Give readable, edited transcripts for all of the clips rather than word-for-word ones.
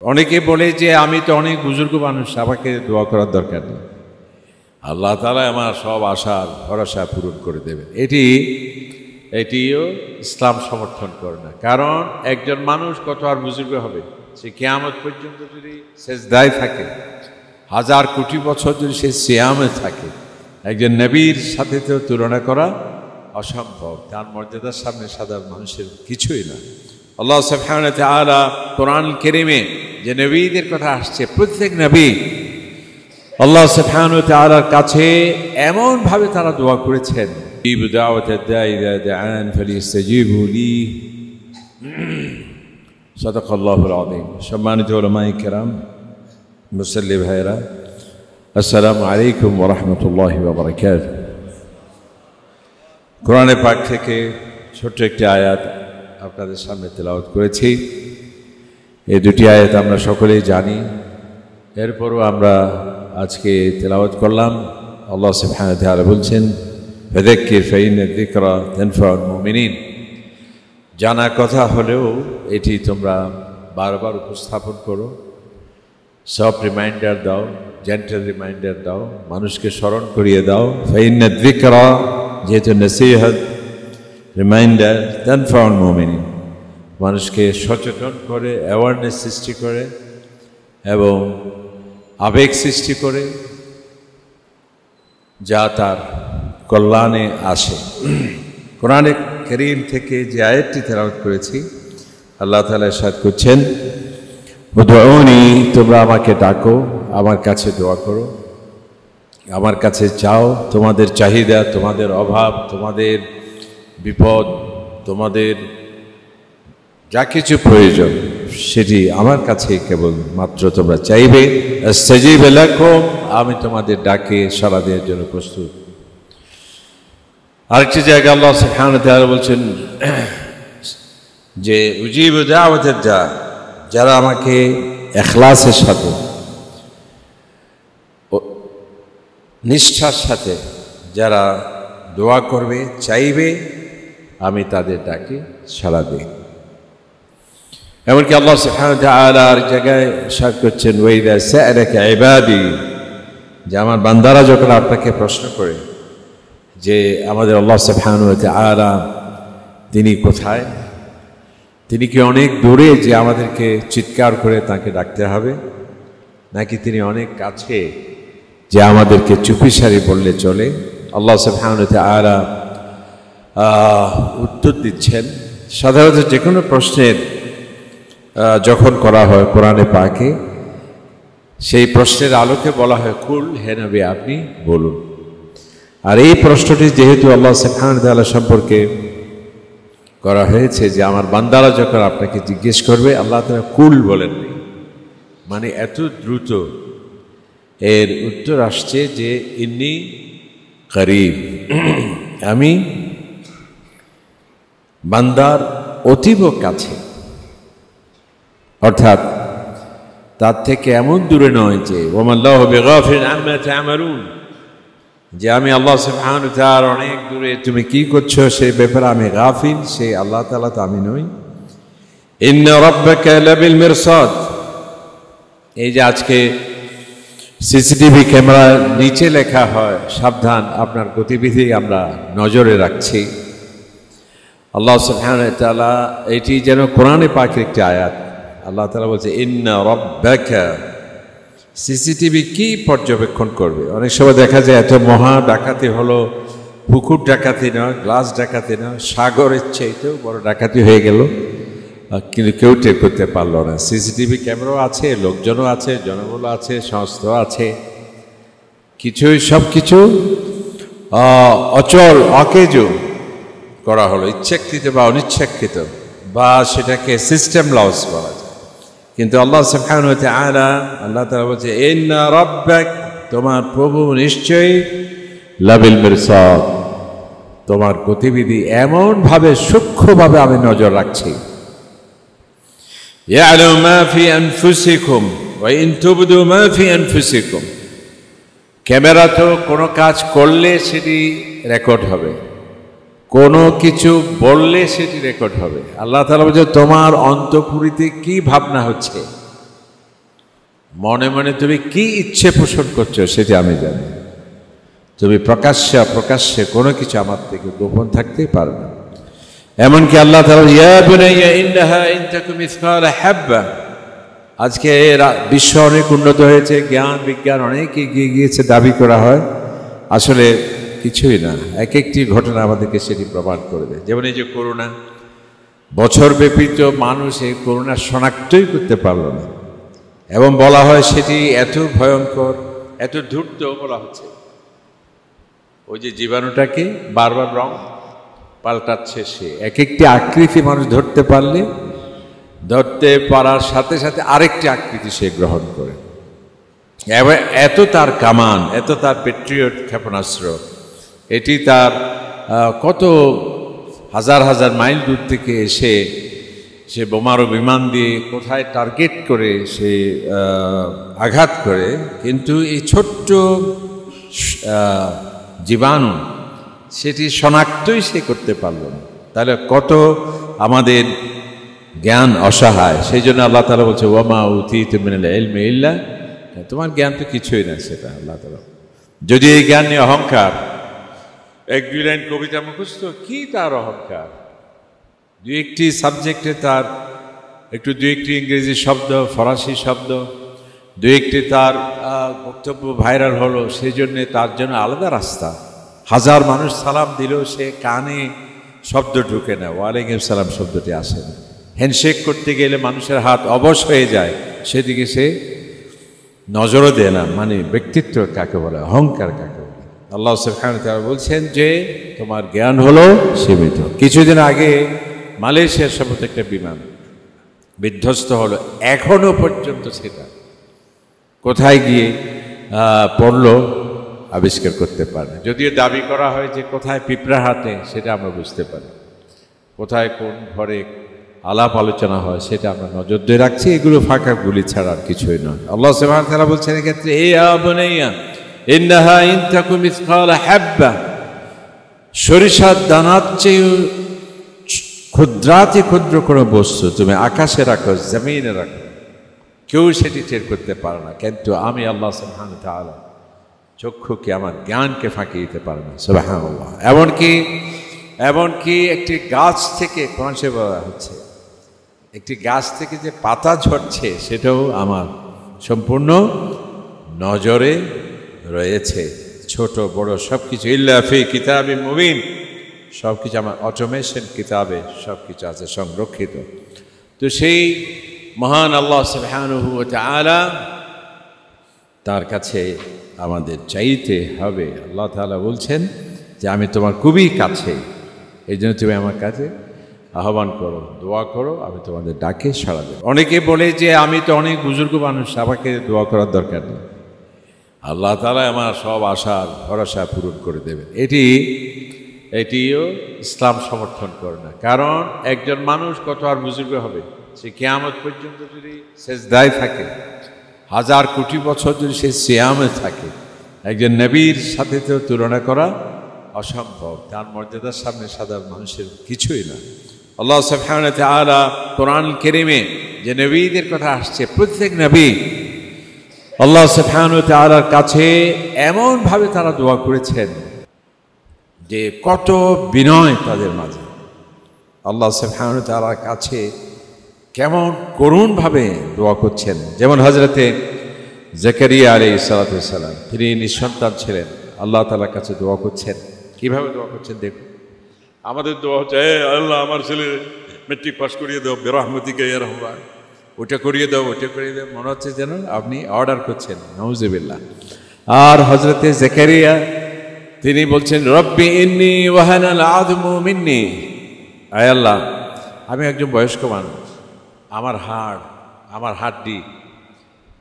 অনেকে বলে যে আমি তো অনেক বুজুর্গ মানুষ, আমাকে দোয়া করার দরকার নেই, আল্লাহ তাআলা আমার সব আশার ভরসা পূরণ করে দেবেন। এটিও ইসলাম সমর্থন করে না। কারণ একজন মানুষ কত আর বুজুর্গ হবে? সে কিয়ামত পর্যন্ত যদি সেজদায় থাকে, হাজার কোটি বছর যদি সে সিয়ামে থাকে, একজন নবীর সাথে তো তুলনা করা অসম্ভব। তার মর্যাদার সামনে সাধারণ মানুষের কিছুই না। আল্লাহ সুবহানাহু ওয়া তাআলা কোরআন কারীমে যে নবীদের কথা আসছে, প্রত্যেক নবী আল্লাহ সুবহানাহু ওয়া তাআলার কাছে এমন ভাবে তারা দোয়া করেছেন, দাওয়াতাদ দাঈ ইযা দাআন ফালিস্তাজিবু লি। সাদাকাল্লাহুল আযীম। সম্মানিত উলামায়ে কেরাম, মুসল্লি ভাইরা, আসসালামু আলাইকুম ওয়া রাহমাতুল্লাহি ওয়া বারাকাতুহু। কোরআনে পাক থেকে ছোট্ট একটি আয়াত আপনাদের সামনে তেলাওয়াত করেছি। এই দুটি আয়াত আমরা সকলেই জানি, এরপরও আমরা আজকে তেলাওয়াত করলাম। আল্লাহ সুবহানাহু ওয়া তাআলা বলছেন, ফাযাক্কির ফাইন্না যিকরা তানফাউল মুমিনিন। জানা কথা হলেও এটি তোমরা বারবার উপস্থাপন করো, সব রিমাইন্ডার দাও, জেন্টাল রিমাইন্ডার দাও, মানুষকে স্মরণ করিয়ে দাও। ফাইন্না যিকরা, যেহেতু নসিহত, রিমাইন্ডার, তানফাউল মুমিনিন, মানুষকে সচেতন করে, অ্যাওয়ারনেস সৃষ্টি করে এবং আবেগ সৃষ্টি করে, যা তার কল্যাণে আসে। কোরআনে কারীম থেকে যে আয়াতটি তেলাওয়াত করেছি, আল্লাহ তাআলা ইরশাদ করছেন, উদউনি, তোমরা আমাকে ডাকো, আমার কাছে দোয়া করো, আমার কাছে চাও, তোমাদের চাহিদা, তোমাদের অভাব, তোমাদের বিপদ, তোমাদের যা কিছু প্রয়োজন সেটি আমার কাছে কেবল মাত্র তোমরা চাইবে। আস্তাজিব লাকুম, আমি তোমাদের ডাকে সাড়া দেওয়ার জন্য প্রস্তুত। আরেকটি জায়গায় আল্লাহ সুবহানাহু ওয়া তাআলা বলছেন যে উজিবু দাওয়াতাদ দা, যারা আমাকে ইখলাসের সাথে, নিষ্ঠার সাথে যারা দোয়া করবে, চাইবে, আমি তাদের ডাকে সাড়া দিই। এমনকি আল্লাহ সুবহানাহু ওয়া তাআলা আর জায়গায় ইরশাদ করছেন, ওয়া ইযা সাআলাকা ইবাদি, যে আমার বান্দারা যখন আপনাকে প্রশ্ন করে যে আমাদের আল্লাহ সুবহানাহু ওয়া তাআলা তিনি কোথায়, তিনি কি অনেক দূরে যে আমাদেরকে চিৎকার করে তাকে ডাকতে হবে, নাকি তিনি অনেক কাছে যে আমাদেরকে চুপিসারি বললে চলে? আল্লাহ সুবহানাহু ওয়া তাআলা উত্তর দিচ্ছেন। সাধারণত যে কোনো প্রশ্নের যখন করা হয় কোরআনে পাকে, সেই প্রশ্নের আলোকে বলা হয় কুল, হে নবী আপনি বলুন। আর এই প্রশ্নটি যেহেতু আল্লাহ সুবহানাহু ওয়া তাআলা সম্পর্কে করা হয়েছে যে আমার বান্দারা যখন আপনাকে জিজ্ঞেস করবে, আল্লাহ তাআলা কুল বলেননি, মানে এত দ্রুত এর উত্তর আসছে যে ইন্নী করিব, আমি বান্দার অতীব কাছে, অর্থাৎ তার থেকে এমন দূরে নয় যে ওয়ামাল্লাহু বিগাফিলিন আম্মা তা'মালুন, যে আমি আল্লাহ সুবহানাহু ওয়া তাআলা অনেক দূরে, তুমি কি করছো সেই ব্যাপারে আমি গাফিল, সেই আল্লাহ তাআলা তো আমি নই। ইন্না রাব্বাকা লাবিল মিরসাদ, এই যে আজকে সিসিটিভি ক্যামেরা নিচে লেখা হয় সাবধান, আপনার গতিবিধি আমরা নজরে রাখছি। আল্লাহ সুবহানাহু ওয়া তাআলা, এটি যেন কোরআনে পাকের একটি আয়াত। আল্লাহ তাআলা বলছে ইন্না রাব্বাকা, সিসিটিভি কি পর্যবেক্ষণ করবে? অনেক সময় দেখা যায় এত মহা ডাকাতি হলো, পুকুর ডাকাতি না, গ্লাস ডাকাতি না, সাগরের চাইতেও বড় ডাকাতি হয়ে গেল, কিন্তু কেউ টের করতে পারলো না। সিসিটিভি ক্যামেরাও আছে, লোকজনও আছে, জনবলও আছে, সংস্থা আছে, কিছুই সব কিছু অচল অকেজো করা হলো, ইচ্ছাকৃত বা অনিচ্ছাকৃত, বা সেটাকে সিস্টেম লস বলা যায়। কিন্তু আল্লাহ সুবহানাহু ওয়া তাআলা, আল্লাহ তাআলা বলছে ইন্না রাব্বাক, তোমার প্রভু নিশ্চয়ই লাবিল মিরসাদ, তোমার গতিবিধি এমন ভাবে সূক্ষ্মভাবে আমি নজর রাখছি। ইয়ালামু মা ফি আনফুসিকুম ওয়া ইন তুবদু মা ফি আনফুসিকুম, ক্যামেরা তো কোনো কাজ করলে সেটি রেকর্ড হবে, কোনো কিছু বললে সেটি রেকর্ড হবে। আল্লাহ তাআলা বলছে তোমার অন্তঃপুরিতে কি ভাবনা হচ্ছে, মনে মনে তুমি কি ইচ্ছে পোষণ করছো সেটা আমি জানি। তুমি প্রকাশ্যে কোনো কিছু আমার থেকে গোপন থাকতেই পারবে না। এমনকি আল্লাহ তাআলা ইয়া বুনাইয়া ইন্নাহা ইন তাকুম মিসকালা হাব্বা, আজকে বিশ্ব অনেক উন্নত হয়েছে, জ্ঞান বিজ্ঞান অনেক এগিয়ে গিয়েছে দাবি করা হয়, আসলে কিছুই না। এক একটি ঘটনা আমাদেরকে সেটি প্রমাণ করবে। যেমন এই যে করোনা, বছরব্যাপী তো মানুষ এই করোনা শনাক্তই করতে পারলো না, এবং বলা হয় সেটি এত ভয়ঙ্কর, এত ধূর্ত বলা হচ্ছে। ওই যে জীবাণুটাকে বারবার রং পাল্টাচ্ছে, সে এক একটি আকৃতি মানুষ ধরতে পারার সাথে সাথে আরেকটি আকৃতি সে গ্রহণ করে। এত তার কামান, এত তার পেট্রিয়ট ক্ষেপণাস্ত্র, এটি তার কত হাজার হাজার মাইল দূর থেকে এসে সে বোমারো বিমান দিয়ে কোথায় টার্গেট করে সে আঘাত করে, কিন্তু এই ছোট্ট জীবাণু সেটি শনাক্তই সে করতে পারল না। তাহলে কত আমাদের জ্ঞান অসহায়। সেই জন্য আল্লাহ তাআলা বলছে ওয়ামা উতীতু মিনাল ইলমি ইল্লা, তোমার জ্ঞান তো কিছুই না সেটা আল্লাহ তাআলা। যদি এই জ্ঞান নিয়ে অহংকার, এক দুই লাইন কবিতা মুখস্থ, কি তার অহংকার, দুই একটি সাবজেক্টে তার একটু দুই একটি ইংরেজি শব্দ, ফরাসি শব্দ, দুই একটি তার বক্তব্য ভাইরাল হলো, সেই জন্যে তার জন্য আলাদা রাস্তা। হাজার মানুষ সালাম দিলেও সে কানে শব্দ ঢুকে না, ওয়ালাইকুম সালাম শব্দটি আসে না। হ্যান্ডশেক করতে গেলে মানুষের হাত অবশ হয়ে যায়, সেদিকে সে নজরও দেয় না। মানে ব্যক্তিত্ব কাকে বলে, অহংকার কাকে বলে। আল্লাহ সুবহানাহু ওয়া তাআলা বলছেন যে তোমার জ্ঞান হলো সীমিত। কিছুদিন আগে মালয়েশিয়ার সম্ভবত একটা বিমান বিধ্বস্ত হলো, এখনো পর্যন্ত সেটা কোথায় গিয়ে পড়লো আবিষ্কার করতে পারে। যদিও দাবি করা হয় যে কোথায় পিঁপড়াহাটে, সেটা আমরা বুঝতে পারি, কোথায় কোন ঘরে আলাপ আলোচনা হয় সেটা আমরা নজর দিয়ে রাখছি। এগুলো ফাঁকা গুলি ছাড়া আর কিছুই নয়। আল্লাহ সুবহানাহু ওয়া তাআলা বলছেন এক্ষেত্রে ইয়া বুনাইয়া ইন্নাহা ইন তাকু মিসকালা হাব্বা, সরিষার দানার চেয়ে ক্ষুদ্রাতি ক্ষুদ্র কোনো বস্তু তুমি আকাশে রাখো, জমিনে রাখো, কেউ সেটি টের করতে পারে না, কিন্তু আমি আল্লাহ সুবহানাহু ওয়া তাআলা চক্ষুকে, আমার জ্ঞানকে ফাঁকি দিতে পারে না। সুবহানাল্লাহ। এমনকি একটি গাছ থেকে, কোরআনে বলা হচ্ছে একটি গাছ থেকে যে পাতা ঝরছে সেটাও আমার সম্পূর্ণ নজরে রয়েছে, ছোট বড় সব কিছু। ইল্লা ফি কিতাবিন মুবিন, সব কিছু আমার অটোমেশন কিতাবে সব কিছু আছে সংরক্ষিত। তো সেই মহান আল্লাহ সুবহানাহু ওয়া তাআলা, তার কাছে আমাদের চাইতে হবে। আল্লাহ তাআলা বলছেন যে আমি তোমার খুবই কাছে, এই জন্য তুমি আমার কাছে আহ্বান করো, দোয়া করো, আমি তোমাদের ডাকে সাড়া দেব। অনেকে বলে যে আমি তো অনেক বুজুর্গ মানুষ, আমাকে দোয়া করার দরকার নেই, আল্লাহ তাআলা আমার সব আশা ভরসা পূরণ করে দেবেন। এটিও ইসলাম সমর্থন করে না। কারণ একজন মানুষ কত আর বুজুর্গ হবে, সে কিয়ামত পর্যন্ত যদি সেজদায় থাকে, হাজার কোটি বছর যদি সে সিয়ামে থাকে, একজন নবীর সাথে তো তুলনা করা অসম্ভব। তার মর্যাদার সামনে সাধারণ মানুষের কিছুই না। আল্লাহ সুবহানাহু ওয়া তাআলা কোরআন কারীমে যে নবীদের কথা আসছে, প্রত্যেক নবী আল্লাহ সুবহানাহু ওয়া তাআলার কাছে এমনভাবে তারা দোয়া করেছেন যে কত বিনয় তাদের মাঝে। আল্লাহ সুবহানাহু ওয়া তাআলার কাছে কেমন করুণভাবে দোয়া করছেন। যেমন হযরতে জাকারিয়া আলাইহিস সালাম, তিনি নিঃসন্তান ছিলেন, আল্লাহ তাআলার কাছে দোয়া করছেন। কিভাবে দোয়া করছেন দেখুন। আমাদের দোয়া হচ্ছে আল্লাহ আমার ছেলে মেট্রিক পাস করিয়ে দাও, বিরহমতিকা ইয়া রহমান, ওটা করিয়ে দাও, ওটা করিয়ে দাও, মনে হচ্ছে যেন আপনি অর্ডার করছেন। নাউজুবিল্লাহ। আর হযরতে জাকারিয়া তিনি বলছেন রব্বি ইন্নী ওয়াহানাল আযমু মিন্নি, আয় আল্লাহ আমি একজন বয়স্ক মানুষ, আমার হাড্ডি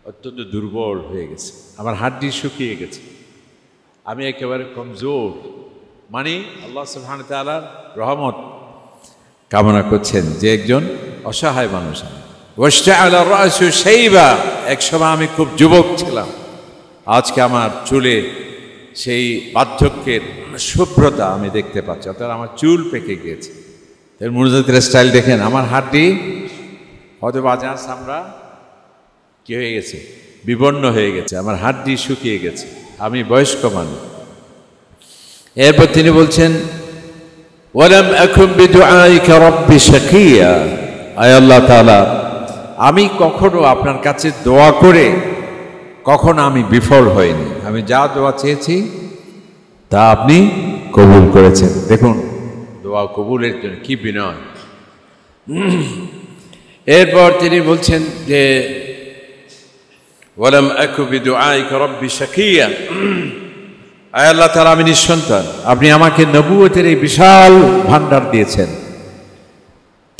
অত্যন্ত দুর্বল হয়ে গেছে, আমার হাড্ডি শুকিয়ে গেছে, আমি একেবারে কমজোর। মানে আল্লাহ সুবহানাহু ওয়া তাআলার রহমত কামনা করছেন যে একজন অসহায় মানুষ। ওয়াশতাআলা রাসু শাইবা, এক সময় আমি খুব যুবক ছিলাম, আজকে আমার চুলে সেই বার্ধক্যের শুভ্রতা আমি দেখতে পাচ্ছি, অর্থাৎ আমার চুল পেকে গিয়েছে। এর মুনাজাতের স্টাইল দেখেন, আমার হাড্ডি হয়তো বাজার চামড়া কি হয়ে গেছে, বিবর্ণ হয়ে গেছে, আমার হাড্ডি শুকিয়ে গেছে, আমি বয়স্ক মানুষ। এরপর তিনি বলছেন ওয়ালাম আকুম বিদুআইকা রাব্বি শাকিয়া, আয় আল্লাহ তাআলা আমি কখনো আপনার কাছে দোয়া করে কখনো আমি বিফল হইনি, আমি যা দোয়া চেয়েছি তা আপনি কবুল করেছেন। দেখুন দোয়া কবুলের জন্য কি বিনয়। এরপর তিনি বলছেন যে ওয়ালাম আকু বিদুআইকা রাব্বি শাকিয়া, আয় আল্লাহ তাআলা আমি নিঃসন্তান, আপনি আমাকে নবুয়তের এই বিশাল ভান্ডার দিয়েছেন,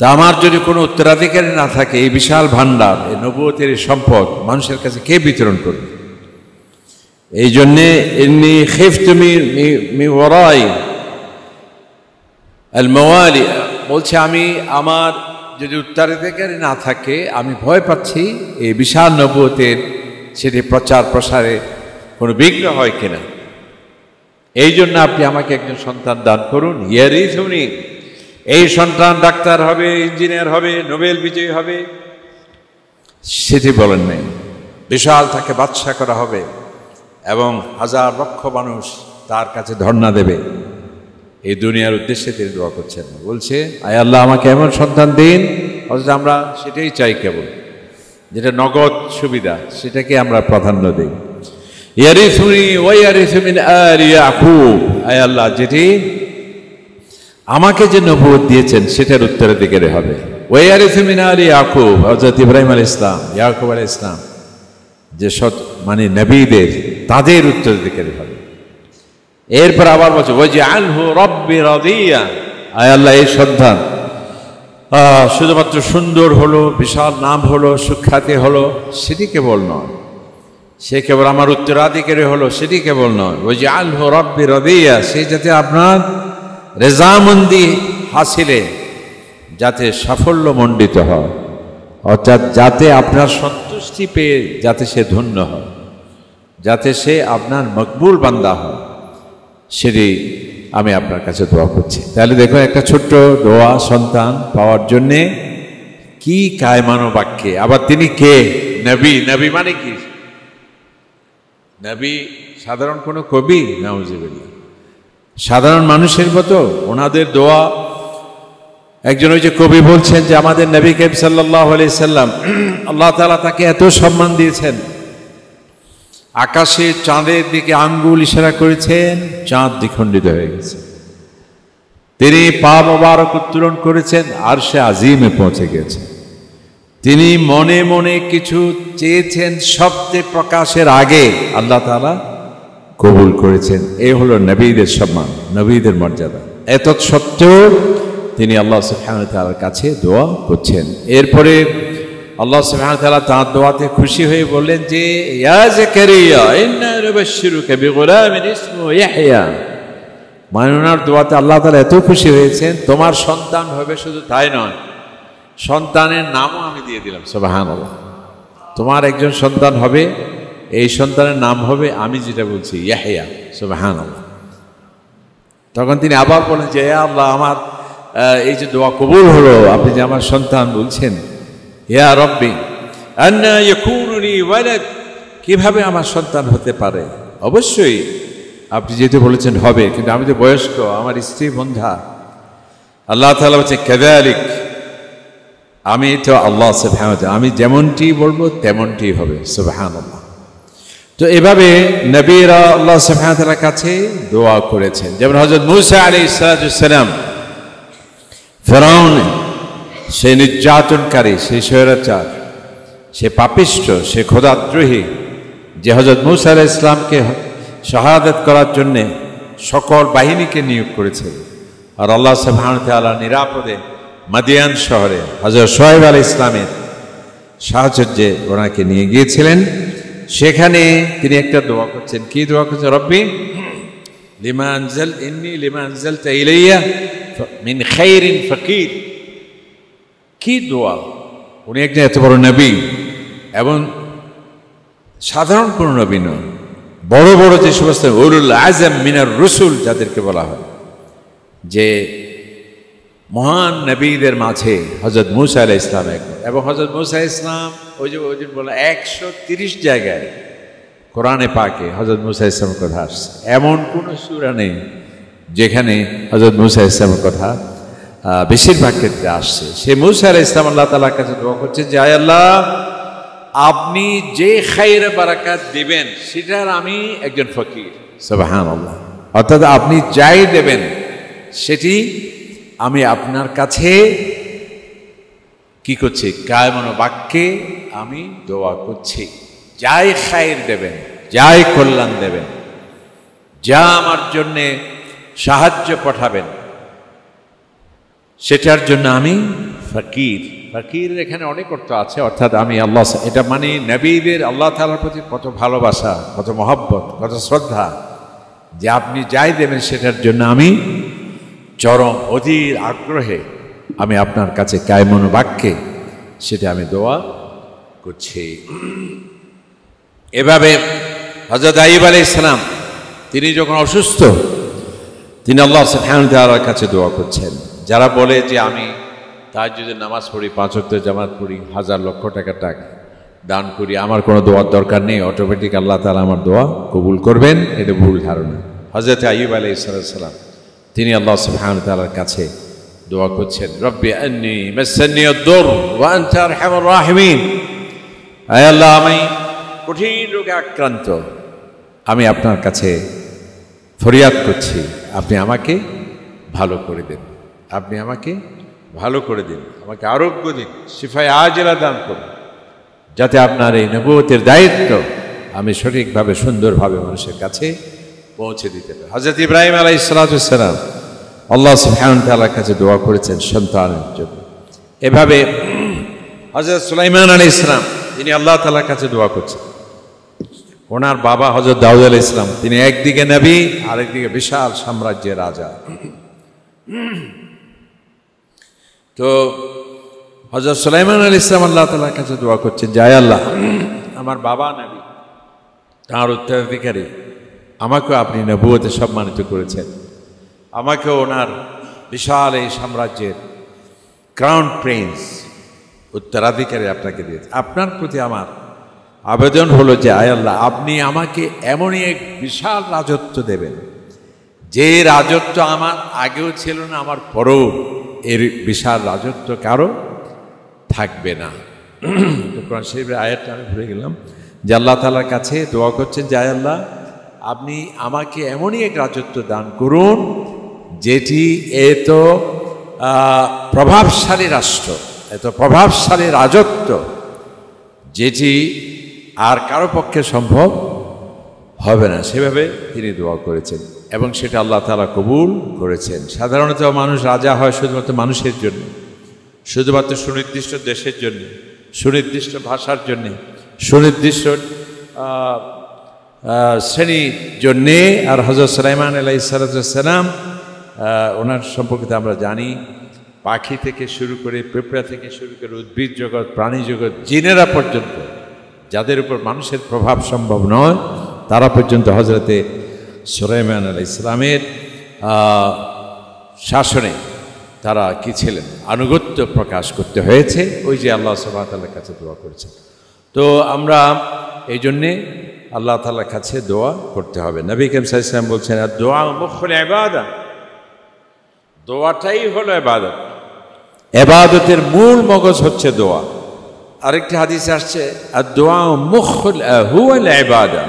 তা আমার যদি কোনো উত্তরাধিকারী না থাকে এই বিশাল ভান্ডার, এই নবুয়তের সম্পদ মানুষের কাছে কে বিতরণ করবে? এই জন্যে ইন্নী খিফতু মিন ওয়ারাই আল মাওয়ালি, বলছে আমি আমার যদি উত্তরাধিকারী না থাকে আমি ভয় পাচ্ছি এই বিশাল নবুয়তের সেটি প্রচার প্রসারে কোনো বিঘ্ন হয় কিনা, এই জন্য আপনি আমাকে একজন সন্তান দান করুন। ইয়ারিসুনি, এই সন্তান ডাক্তার হবে, ইঞ্জিনিয়ার হবে, নোবেল বিজয়ী হবে, সেটি বলেন নাই। বিশাল তাকে বাদশা করা হবে এবং হাজার লক্ষ মানুষ তার কাছে ধর্ণা দেবে, এই দুনিয়ার উদ্দেশ্যে তিনি দোয়া করছেন। বলছে আয় আল্লাহ আমাকে এমন সন্তান দিন, অথচ আমরা সেটাই চাই, কেবল যেটা নগদ সুবিধা সেটাকে আমরা প্রাধান্য দিই। ইয়ারিসুনি ওয়া ইয়ারিসু মিন আলি ইয়াকুব, আয় আল্লাহ যেটি আমাকে যে নবুয়ত দিয়েছেন সেটার উত্তরাধিকারী হবে। ওয়া ইয়ারিসু মিন আলি ইয়াকুব, হযরত ইব্রাহিম আলাইহিস সালাম, ইয়াকুব আলাইহিস সালাম যে মানে নবীদের তাদের উত্তরাধিকারী হবে। এরপর আবার বলছে ওয়াজআলহু রাব্বি রাদিয়া, আয় আল্লাহ এই সন্তান শুধুমাত্র সুন্দর হলো, বিশাল নাম হলো, সুখ্যাতি হলো, সেটি কেবল নয়, সে কেবল আমার উত্তরাধিকারী হলো সেটি কেবল নয়, ওয়াজআলহু রাব্বি রাদিয়া, সে যাতে আপনার রেজামন্দি হাসিলে যাতে সাফল্য মণ্ডিত হয়, অর্থাৎ যাতে আপনার সন্তুষ্টি পেয়ে যাতে সে ধন্য হয়, যাতে সে আপনার মকবুল বান্দা হয়, সেটি আমি আপনার কাছে দোয়া করছি। তাহলে দেখো একটা ছোট্ট দোয়া সন্তান পাওয়ার জন্যে কি কায়মানো বাক্যে। আবার তিনি কে? নবী। নবী মানে কি? নবী সাধারণ কোনো কবি? নাউজুবিল্লাহ, সাধারণ মানুষের মতো ওনাদের দোয়া। একজন ওই যে কবি বলছেন যে আমাদের নবী করিম সাল্লাল্লাহু আলাইহি সাল্লাম আল্লাহ তাআলা তাকে এত সম্মান দিয়েছেন, আকাশে চাঁদের দিকে আঙ্গুল ইশারা করেছেন, চাঁদ দ্বিখণ্ডিত হয়ে গেছে। তিনি পা মোবারক উত্তোলন করেছেন, আরশে আজিমে পৌঁছে গেছে। তিনি মনে মনে কিছু চেয়েছেন, শব্দে প্রকাশের আগে আল্লাহ তাআলা কবুল করেছেন। এই হলো নবীদের সম্মান, নবীদের মর্যাদা। এত সত্ত্বেও তিনি আল্লাহ সুবহানাহু ওয়া তাআলার কাছে দোয়া করছেন। এরপরে আল্লাহ সুবহানাহু ওয়া তাআলা তাঁর দোয়াতে খুশি হয়ে বললেন যে ইয়া যাকারিয়া ইন্না নুবাশশিরুকা বিগুলামিন ইসমুহু ইয়াহইয়া, মানে ওনার দোয়াতে আল্লাহ তাআলা এত খুশি হয়েছেন, তোমার সন্তান হবে, শুধু তাই নয় সন্তানের নামও আমি দিয়ে দিলাম। সুবহানাল্লাহ, তোমার একজন সন্তান হবে, এই সন্তানের নাম হবে আমি যেটা বলছি ইয়াহইয়া। সুবহানাল্লাহ। তখন তিনি আবার বলেন যে ইয়া আল্লাহ আমার এই যে দোয়া কবুল হলো, আপনি যে আমার সন্তান বলছেন, ইয়া রব্বি আন্না ইয়াকুনু লি ওয়ালাদ, কিভাবে আমার সন্তান হতে পারে? অবশ্যই আপনি যেহেতু বলেছেন হবে, কিন্তু আমি তো বয়স্ক, আমার স্ত্রী বন্ধা। আল্লাহ তাআলা বলছে কাযালিক, আমি তো আল্লাহ সুবহানাহু ওয়া তাআলা, আমি যেমনটি বলবো তেমনটি হবে। সুবহানাল্লাহ। তো এভাবে নবীরা আল্লাহ সুবহানাহু ওয়া তাআলার কাছে দোয়া করেছেন। যেমন হযরত মূসা আলাইহিস সালাম, ফেরাউন সে নির্যাতনকারী, সে স্বৈরাচার, সে পাপিষ্ঠ, সে খোদাদ্রোহী, যে হযরত মূসা আলাইহিস সালামকে শাহাদাত করার জন্যে সকল বাহিনীকে নিয়োগ করেছে। আর আল্লাহ সুবহানাহু ওয়া তাআলা নিরাপদে মাদিয়ান শহরে হযরত শুআয়ব আলাইহিস সালামের সাহচর্যে ওনাকে নিয়ে গিয়েছিলেন। সেখানে তিনি একটা দোয়া করছেন। কি দোয়া করছেন? রব্বি লিমা আনজাল ইন্নী লিমা আনজালতা ইলাইয়া মিন খাইরিন ফাকির। কি দোয়া! উনি একজন এত বড় নবী, এবং সাধারণ কোন নবী নয়, বড় বড় যে সমস্ত উলুল আজম মিনার রসুল যাদেরকে বলা হয়, যে মহান নবীদের মাঝে হযরত মূসা আলাইহিস সালাম এবং হযরত মূসা আলাইহিস সালাম ওই যে বলে 130 জায়গায় কোরআনে পাকে হযরত মূসা আলাইহিস সালামের কথা আসছে। এমন কোন সূরা নেই যেখানে হযরত মূসা আলাইহিস সালামের কথা বেশিরভাগ ক্ষেত্রে আসছে। সে মূসা আলাইহিস সালাম আল্লাহ তাআলার কাছে দোয়া করছে যে আয় আল্লাহ, আপনি যে খায়র বারাকাত দিবেন সেটার আমি একজন ফকির। সুবহানাল্লাহ। অর্থাৎ আপনি যাই দেবেন সেটি আমি আপনার কাছে কি করছি, কায়মন বাক্যে আমি দোয়া করছি। যাই খায়র দেবেন, যাই কল্যাণ দেবেন, যা আমার জন্যে সাহায্য পাঠাবেন, সেটার জন্য আমি ফকির। ফকির এখানে অনেক অর্থ আছে, অর্থাৎ আমি আল্লাহ, এটা মানে নবীদের আল্লাহ তাআলার প্রতি কত ভালোবাসা, কত মহব্বত, কত শ্রদ্ধা, যে আপনি যাই দেবেন সেটার জন্য আমি চরম অধীর আগ্রহে আমি আপনার কাছে কায়মন বাক্যে সেটা আমি দোয়া করছি। এভাবে হযরত আইয়ুব আলাইহিস সালাম তিনি যখন অসুস্থ, তিনি আল্লাহ সুবহানাহু ওয়া তাআলার কাছে দোয়া করছেন। যারা বলে যে আমি তাহাজ্জুদের নামাজ পড়ি, 5 ওয়াক্ত জামাত পড়ি, হাজার লক্ষ টাকা দান করি, আমার কোনো দোয়ার দরকার নেই, অটোমেটিক আল্লাহ তাআলা আমার দোয়া কবুল করবেন, এটা ভুল ধারণা। হযরত আইয়ুব আলাইহিস সালাম তিনি আল্লাহ সুবহানাহু ওয়া তাআলার কাছে দোয়া করছেন, রব্বি আন্নী মাসান্নী আদ-দুর ওয়া আনতা আরহামুর রাহিমিন। আয় আল্লাহ, আমি কঠিন রোগে আক্রান্ত, আমি আপনার কাছে ফরিয়াদ করছি, আপনি আমাকে ভালো করে দেন, আপনি আমাকে ভালো করে দিন, আমাকে আরোগ্য দিন, শিফায়ে আজেলা দান করুন, যাতে আপনার এই নবুয়তের দায়িত্ব আমি সঠিকভাবে সুন্দরভাবে মানুষের কাছে পৌঁছে দিতে পারি। হযরত ইব্রাহিম আলাইহিস সালাম আল্লাহ সুবহানাহু ওয়া তাআলার কাছে দোয়া করেছেন সন্তানের জন্য। এভাবে হযরত সুলাইমান আলাইহিস সালাম তিনি আল্লাহ তাআলার কাছে দোয়া করছেন। ওনার বাবা হযরত দাউদ আলাইহিস সালাম তিনি একদিকে নবী, আরেকদিকে বিশাল সাম্রাজ্যের রাজা। তো হযরত সুলাইমান আলাইহিস সালাম আল্লাহ তাআলার কাছে দোয়া করছেন যে আয় আল্লাহ, আমার বাবা নবী, তার উত্তরাধিকারী, আমাকেও আপনি নবুয়তে সম্মানিত করেছেন, আমাকেও ওনার বিশাল এই সাম্রাজ্যের ক্রাউন প্রিন্স উত্তরাধিকারী আপনাকে দিয়েছে। আপনার প্রতি আমার আবেদন হলো যে আয় আল্লাহ, আপনি আমাকে এমনই এক বিশাল রাজত্ব দেবেন, যে রাজত্ব আমার আগেও ছিল না, আমার পরেও এর বিশাল রাজত্ব কারো থাকবে না। কোরআন শরীফের আয়াতটা আমি ভুলে গেলাম, যে আল্লাহ তাআলার কাছে দোয়া করছেন যে আয় আল্লাহ, আপনি আমাকে এমনই এক রাজত্ব দান করুন যেটি এত প্রভাবশালী রাষ্ট্র, এত প্রভাবশালী রাজত্ব, যেটি আর কারো পক্ষে সম্ভব হবে না। সেভাবে তিনি দোয়া করেছেন এবং সেটা আল্লাহ তাআলা কবুল করেছেন। সাধারণত মানুষ রাজা হয় শুধুমাত্র মানুষের জন্য, শুধুমাত্র সুনির্দিষ্ট দেশের জন্য, সুনির্দিষ্ট ভাষার জন্যে, সুনির্দিষ্ট শ্রেণীর জন্যে। আর হযরত সুলাইমান আলাইহিস সালাম ওনার সম্পর্কে আমরা জানি, পাখি থেকে শুরু করে, পিঁপড়া থেকে শুরু করে, উদ্ভিদ জগৎ, প্রাণী জগৎ, জিনেরা পর্যন্ত, যাদের উপর মানুষের প্রভাব সম্ভব নয়, তারা পর্যন্ত হযরতে সুলাইমান আলাইহিস সালামের শাসনে তারা কি ছিলেন, আনুগত্য প্রকাশ করতে হয়েছে। ওই যে আল্লাহ সুবহানাহু ওয়া তাআলার কাছে দোয়া করেছেন। তো আমরা এই জন্যে আল্লাহ তাআলার কাছে দোয়া করতে হবে। নবী করিম সাল্লাল্লাহু আলাইহি ওয়াসাল্লাম বলছেন, দোয়া মুখুল ইবাদত, দোয়াটাই হলো ইবাদত, ইবাদতের মূল মগজ হচ্ছে দোয়া। আরেকটি হাদিসে আসছে, দোয়া মুখুল হুয়াল ইবাদত,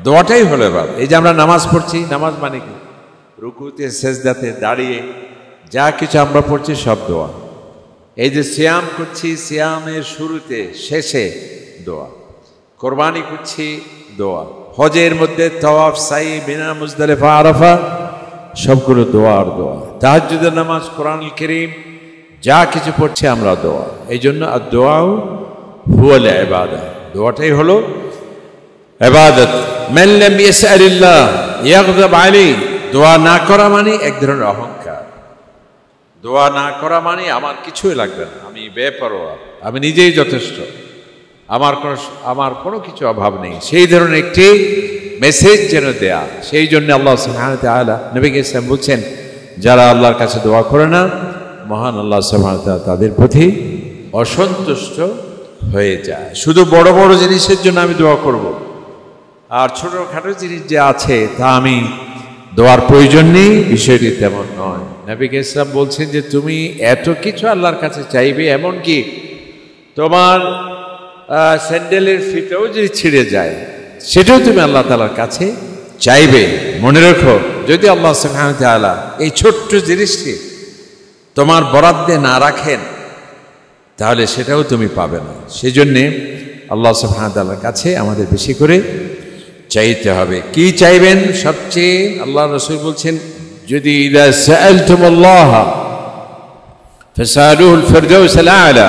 দোয়াটাই হলো ইবাদত। এই যে আমরা নামাজ পড়ছি, নামাজ মানে কি? রুকুতে, সেজদাতে, দাঁড়িয়ে যা কিছু আমরা পড়ছি সব দোয়া। এই যে সিয়াম করছি, সিয়ামের শুরুতে শেষে দোয়া, কোরবানি করছি দোয়া, হজের মধ্যে তাওয়াফ, সাই, মিনা, মুজদালিফা, আরাফা, সবগুলো দোয়া আর দোয়া। তাহাজ্জুদের নামাজ, কোরআনুল কারীম, যা কিছু পড়ছি আমরা দোয়া। এই জন্য আর দোয়াও হুয়াল ইবাদত, দোয়াটাই হলো ইবাদত। মান লাম ইয়াসআলিল্লাহ ইয়াগযাব আলাইহি, দোয়া না করা মানে এক ধরনের অহংকার। দোয়া না করা মানে আমার কিছুই লাগবে না, আমি বেপরোয়া, আমি নিজেই যথেষ্ট, আমার কোনো কিছু অভাব নেই, সেই ধরনের একটি মেসেজ যেন দেয়া। সেই জন্য আল্লাহ সুবহানাহু ওয়া তাআলা নবী ইসলাম বলছেন, যারা আল্লাহর কাছে দোয়া করে না, মহান আল্লাহ সুবহানাহু ওয়া তাআলা তাদের প্রতি অসন্তুষ্ট হয়ে যায়। শুধু বড় বড় জিনিসের জন্য আমি দোয়া করব, আর ছোটখাটো জিনিস যে আছে তা আমি দোয়ার প্রয়োজন নেই, বিষয়টি তেমন নয়। নবী ইসলাম বলছেন যে তুমি এত কিছু আল্লাহর কাছে চাইবে, এমনকি তোমার স্যান্ডেলের ফিতেও যদি ছিঁড়ে যায় সেটাও তুমি আল্লাহ তাআলার কাছে চাইবে। মনে রেখো, যদি আল্লাহ সুবহানাহু ওয়া তাআলা এই ছোট্ট জিনিসটি তোমার বরাদ্দে না রাখেন তাহলে সেটাও তুমি পাবে না। সেজন্যে আল্লাহ সুবহানাহু ওয়া তাআলার কাছে আমাদের বেশি করে চাইতে হবে। কি চাইবেন? সবচেয়ে আল্লাহ রাসূল বলছেন, যদি ইযা সাআলতুমুল্লাহ ফাসআলুহুল ফিরদাউসাল আ'লা,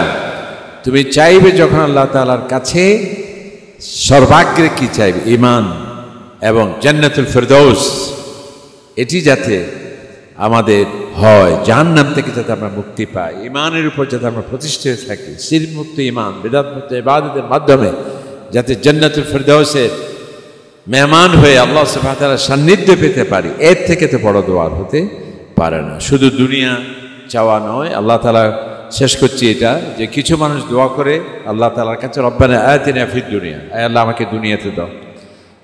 তুমি চাইবে যখন আল্লাহ তাআলার কাছে, সর্বাগ্রে কি চাইবে? ঈমান এবং জান্নাতুল ফিরদাউস, এটি যাতে আমাদের হয়, জাহান্নাম থেকে যাতে আমরা মুক্তি পাই, ঈমানের উপর যাতে আমরা প্রতিষ্ঠিত থাকি, শিরক মুক্ত ঈমান, বিদআত মুক্ত ইবাদতের মাধ্যমে যাতে জান্নাতুল ফিরদাউসের মেহমান হয়ে আল্লাহ সুবহানাহু ওয়া তাআলার সান্নিধ্য পেতে পারি, এর থেকে তো বড় দোয়া হতে পারে না। শুধু দুনিয়া চাওয়া নয়, আল্লাহ তাআলা শেষ করছি এটা, যে কিছু মানুষ দোয়া করে আল্লাহ তাআলার কাছে, রব্বানা আতিনা ফিদ দুনিয়া, আয় আল্লাহ আমাকে দুনিয়াতে দাও,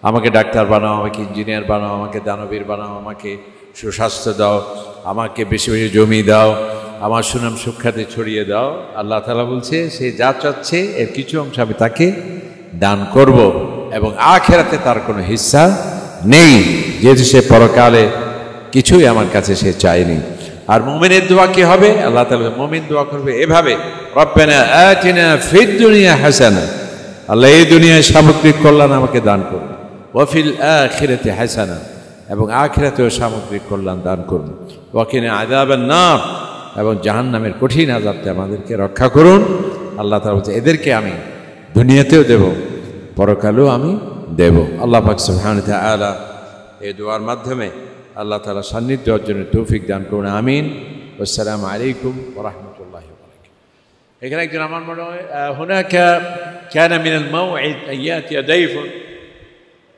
আমাকে ডাক্তার বানাও, আমাকে ইঞ্জিনিয়ার বানাও, আমাকে দানবীর বানাও, আমাকে সুস্বাস্থ্য দাও, আমাকে বেশি বেশি জমি দাও, আমার সুনাম সুখ্যাতি ছড়িয়ে দাও। আল্লাহ তাআলা বলছে সে যা চাচ্ছে এর কিছু অংশ আমি তাকে দান করব, এবং আখিরাতে তার কোনো হিস্সা নেই, যেহেতু সে পরকালে কিছুই আমার কাছে সে চায়নি। আর মুমিনের দোয়া কি হবে? আল্লাহ তাআলা মুমিন দোয়া করবে এভাবে, রব্বানা আতিনা ফিদ দুনিয়া হাসানা, আল্লাহ এই দুনিয়ায় সামগ্রিক কল্যাণ আমাকে দান করুন, ওয়া ফিল আখিরাতি হাসানা, এবং আখিরাতেও সামগ্রিক কল্যাণ দান করুন, ওয়া কিনা আযাবান নার, এবং জাহান্নামের কঠিন আযাব থেকে আমাদেরকে রক্ষা করুন। আল্লাহ তাআলা বলছে এদেরকে আমি দুনিয়াতেও দেব, পরকালেও আমি দেব। আল্লাহ পাক সুবহানাহু ওয়া তাআলা এই দোয়ার মাধ্যমে আল্লাহ তাআলা সান্নিধ্য অর্জনের তৌফিক দান করুন। আমিন। আসসালামু আলাইকুম ওয়া রাহমাতুল্লাহি ওয়া বারাকাতুহু। এখানে একজন আমার মনে হয় হুনাকা কানা মিনাল মাওঈদ আন ইয়াতিয়া দাইফুন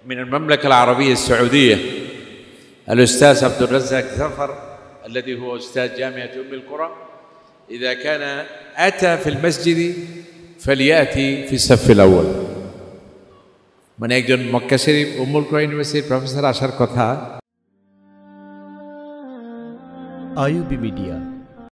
من المملكة العربية السعودية الأستاذ عبد الرزاق ظفر الذي هو أستاذ جامعة أم القرى، إذا كان أتى في المسجد فليأتي في الصف الأول। মানে একজন মক্কা শরীফ উম্মুল কুরা ইউনিভার্সিটির প্রফেসর আসার কথা। IUB media